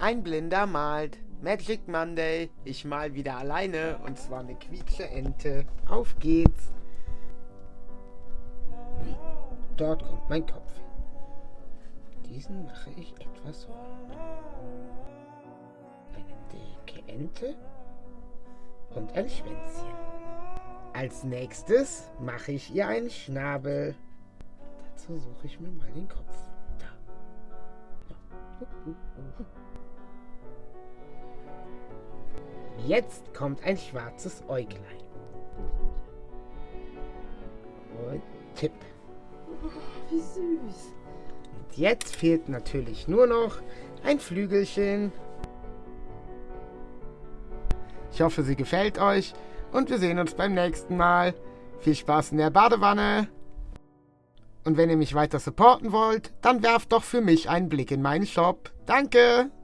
Ein Blinder malt. Magic Monday. Ich mal wieder alleine. Und zwar eine quietsche Ente. Auf geht's. Dort kommt mein Kopf hin. Diesen mache ich etwas rund. Eine dicke Ente und ein Schwänzchen. Als nächstes mache ich ihr einen Schnabel. Dazu suche ich mir mal den Kopf. Da. Jetzt kommt ein schwarzes Äuglein. Und tipp. Oh, wie süß. Und jetzt fehlt natürlich nur noch ein Flügelchen. Ich hoffe, sie gefällt euch und wir sehen uns beim nächsten Mal. Viel Spaß in der Badewanne. Und wenn ihr mich weiter supporten wollt, dann werft doch für mich einen Blick in meinen Shop. Danke!